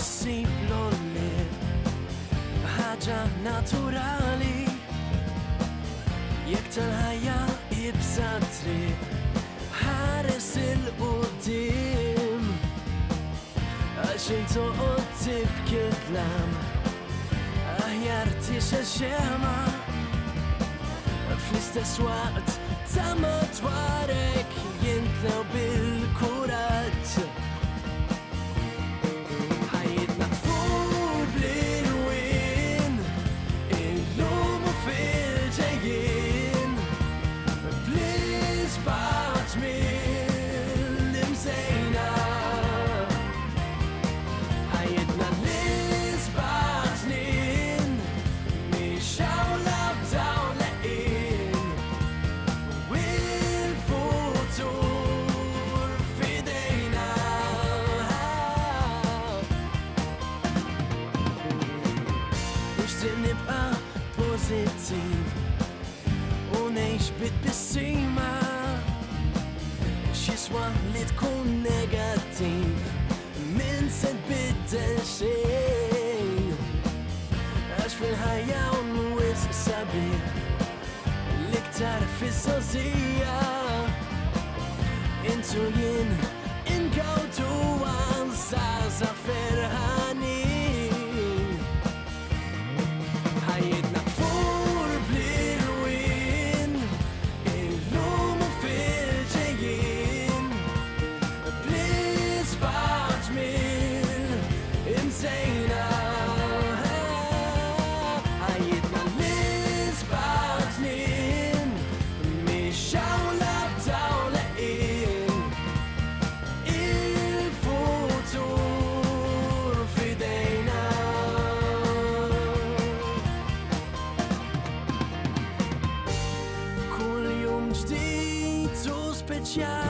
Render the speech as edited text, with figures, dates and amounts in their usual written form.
issib l-olli ħaġa naturali jekk tal-ħajja ibsa triq ħares il-qudiem għax intoqgħod tibki tlam aħjar tixel xema fl-istess waqt ta' madwarek jintlew bil-kuraġġ ħajjitna tfur bl-irwien illum u fil-ġejjien bl-isbaħ mill-imsejna ħajjitna l-isbaħ snin mixaw labdaw leqin u l-futur fidejna mux nibqa pozittiv u nejx bit-bissima x'jiswa li tkun negattiv min se tbiddel xejn għax fil-ħajja unwis sabiħ l-iktar fis-sożija intu jien inkawtu għal żgħażagħ ferħanin ħajjitna tfur bl-irwien illum u fil-ġejjien bl-isbaħ mill-imsejna ħajjitna l-isbaħ snin mixaw labdaw leqin il-futur fidejna kull jum ġdid u speċjali